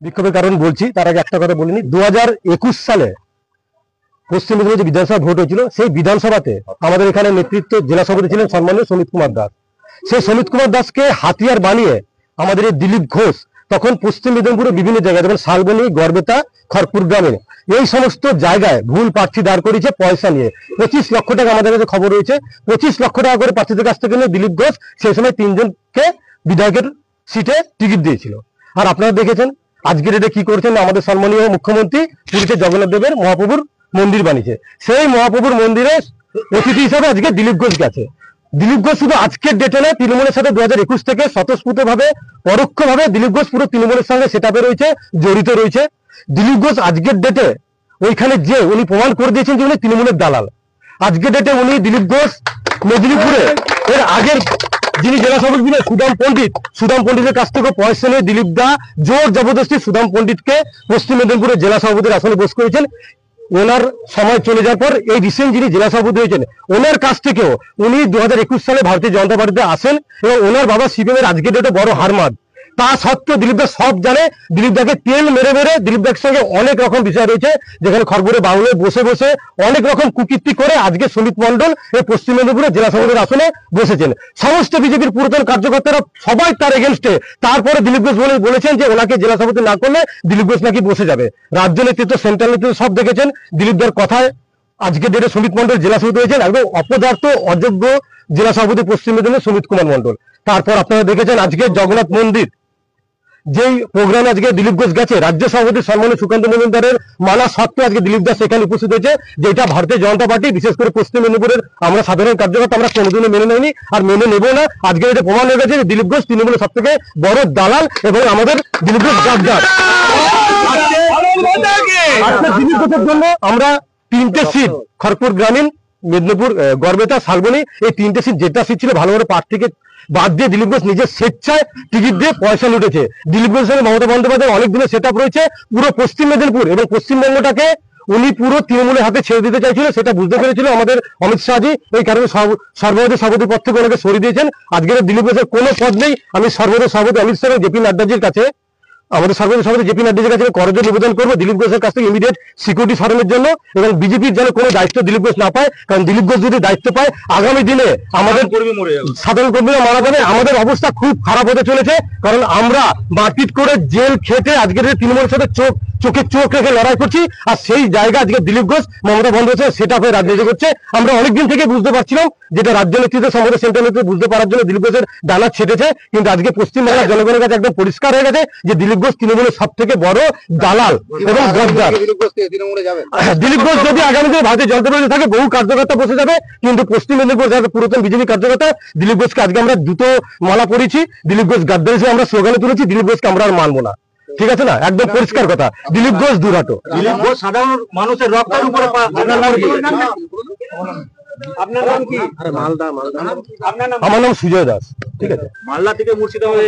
বিক্ষোভের কারণ বলছি, তার আগে একটা কথা বলিনি। 2021 সালে পশ্চিম মেদিনীপুরে যে বিধানসভা ভোট হয়েছিল, সেই বিধানসভাতে আমাদের এখানে নেতৃত্ব জেলা সভাপতি ছিলেন সম্মানীয় সমিত কুমার দাস। সেই সমিত কুমার দাসকে হাতিয়ার বানিয়ে আমাদের এই দিলীপ ঘোষ তখন পশ্চিম মেদিনীপুরের বিভিন্ন জায়গায়, যেমন শালবনী, গড়বেতা, খড়পুর গ্রামে এই সমস্ত জায়গায় ভুল প্রার্থী দাঁড় করিয়েছে পয়সা নিয়ে। 25 লক্ষ টাকা আমাদের কাছে খবর রয়েছে, 25 লক্ষ টাকা করে প্রার্থীদের কাছ থেকে নিয়ে দিলীপ ঘোষ সেই সময় 3 জনকে বিধায়কের সিটে টিকিট দিয়েছিল। আর আপনারা দেখেছেন আজকের এটা কি করেছেন, আমাদের সম্মানীয় মুখ্যমন্ত্রী পুরীতে জগন্নাথ দেবের মহাপ্রভুর মন্দির বানিয়েছে। সেই মহাপ্রভুর মন্দিরে অতিথি হিসাবে আজকে দিলীপ ঘোষ গেছে। দিলীপ ঘোষ শুধু আজকের ডেটে নয়, তৃণমূলের সাথে 2021 থেকে স্বতঃস্ফূর্ত ভাবে পরোক্ষ ভাবে দিলীপ ঘোষ পুরো তৃণমূলের সঙ্গে সেটআপে রয়েছে, জড়িত রয়েছে। দিলীপ ঘোষ আজকের ডেটে ওইখানে যে উনি প্রমাণ করে দিয়েছেন যে উনি তৃণমূলের দালাল। আজকের ডেটে উনি দিলীপ ঘোষ মেদিনীপুরে এর আগের যিনি জেলা সভাপতি ছিলেন সুদাম পণ্ডিতের কাছ থেকে পয়সা নিয়ে দিলীপ দা জোর জবরদস্তি সুদাম পণ্ডিতকে পশ্চিম মেদিনীপুরের জেলা সভাপতির আসনে বস করেছেন। ওনার সময় চলে যাওয়ার পর এই রিসেন্ট যিনি জেলা সভাপতি হয়েছেন, ওনার কাছ থেকেও উনি 2021 সালে ভারতীয় জনতা পার্টিতে আসেন এবং ওনার বাবা সিপিএমের আজকের ডেটে বড় হারমাদ। তা সত্ত্বেও দিলীপ দা সব জানে। দিলীপ দাকে তেল মেরে মেরে দিলীপ দার সঙ্গে অনেক রকম বিষয় রয়েছে, যেখানে খড়পুরে বাংলায় বসে বসে অনেক রকম কুকীর্তি করে আজকে সুমিত মণ্ডল এই পশ্চিম মেদিনীপুরে জেলা সভাপতির আসনে বসেছেন। সমস্ত বিজেপির পুরাতন কার্যকর্তারা সবাই তার এগেনস্টে। তারপরে দিলীপ ঘোষ বলেছেন যে ওনাকে জেলা সভাপতি না করলে দিলীপ ঘোষ নাকি বসে যাবে। রাজ্য নেতৃত্ব, সেন্ট্রাল নেতৃত্ব সব দেখেছেন দিলীপ দার কথায় আজকে ডেটে সুমিত মণ্ডল জেলা সভাপতি হয়েছেন। একদম অপদার্থ অযোগ্য জেলা সভাপতি পশ্চিম মেদিনীপুর সুমিত কুমার মণ্ডল। তারপর আপনারা দেখেছেন আজকে জগন্নাথ মন্দির যেই প্রোগ্রামে আজকে দিলীপ ঘোষ গেছে, রাজ্য সভাপতি সম্মানীয় সুকান্ত মজুমদারের মানা সত্ত্বেও আজকে দিলীপ দাস সেখানে উপস্থিত হয়েছে, যেটা ভারতীয় জনতা পার্টি বিশেষ করে পশ্চিম মেদিনীপুরের আমরা সাধারণ কার্যকর্তা আমরা কোনোদিনও মেনে নেইনি আর মেনে নেব না। আজকে এটা প্রমাণ হয়ে গেছে যে দিলীপ ঘোষ তৃণমূলের সব থেকে বড় দালাল এবং আমাদের দিলীপ ঘোষ গাদ্দার। দিলীপ ঘোষের জন্য আমরা 3টে সিট খড়পুর গ্রামীণ, মেদিনীপুর, গড়বেতা, শালবনী, এই 3টে সিট যেটা সিট ছিল ভালো ভালো প্রার্থীকে বাদ দিয়ে দিলীপ ঘোষ নিজের স্বেচ্ছায় টিকিট দিয়ে পয়সা লুটেছে। দিলীপ ঘোষের সঙ্গে মমতা বন্দ্যোপাধ্যায় অনেক দিনের সেটআপ রয়েছে। পুরো পশ্চিম মেদিনীপুর এবং পশ্চিমবঙ্গটাকে উনি পুরো তৃণমূলের হাতে ছেড়ে দিতে চাইছিল, সেটা বুঝতে পেরেছিল আমাদের অমিত শাহজি। এই কারণে সর্বভারতীয় সভাপতি পদ থেকে ওনাকে সরিয়ে দিয়েছেন। আজকের দিলীপ ঘোষের কোনো পদ নেই। আমি সর্বভারতীয় সভাপতি অমিত শাহ এবং জেপি নাড্ডাজির কাছে, আমাদের সর্বভারতীয় সভাপতি জেপি নাড্ডাজির কাছে করজোড়ে নিবেদন করবো দিলীপ ঘোষের কাছ থেকে ইমিডিয়েট সিকিউরিটি সরানোর জন্য এবং বিজেপির যেন কোনো দায়িত্ব দিলীপ ঘোষ না পায়। কারণ দিলীপ ঘোষ যদি দায়িত্ব পায় আগামী দিনে আমাদের সাধারণ কর্মীরা মারা যাবে। আমাদের অবস্থা খুব খারাপ হতে চলেছে, কারণ আমরা মারপিট করে জেল খেটে আজকের তৃণমূলের সাথে চোখে চোখ রেখে লড়াই করছি। আর সেই জায়গা আজকে দিলীপ ঘোষ মমতা বন্দ্যোপাধ্যায় সেটা হয়ে রাজনীতি করছে। আমরা অনেকদিন থেকে বুঝতে পারছিলাম, যেটা রাজ্য নেতৃত্ব সম্বন্ধে সেন্ট্রাল নেতৃত্ব বুঝতে পারার জন্য দিলীপ ঘোষের ডানা ছেটেছে। কিন্তু আজকে পশ্চিমবাংলার জনগণের কাছে একদম পরিষ্কার হয়ে গেছে যে দিলীপ ঘোষ তৃণমূলের সব থেকে বড় দালাল এবং গদ্দার। দিলীপ ঘোষ যদি আগামী দিনে ভারতীয় জনতা পার্টিতে থাকে, বহু কার্যকর্তা বসে যাবে। কিন্তু পশ্চিম মেদিনীপুর যারা পুরাতন বিজেপি কার্যকর্তা, দিলীপ ঘোষকে আজকে আমরা দুটো মালা পড়েছি, দিলীপ ঘোষ গাদ্দার হিসেবে আমরা স্লোগানে তুলেছি, দিলীপ ঘোষকে আমরা আর মানবো না। ঠিক আছে না? একদম পরিষ্কার কথা, দিলীপ ঘোষ দুরাটো। দিলীপ ঘোষ সাধারণ মানুষের রক্তের উপরে। আপনার নাম কি? আমার নাম সুজয় দাস। ঠিক আছে, মালদা থেকে মুর্শিদাবাদ।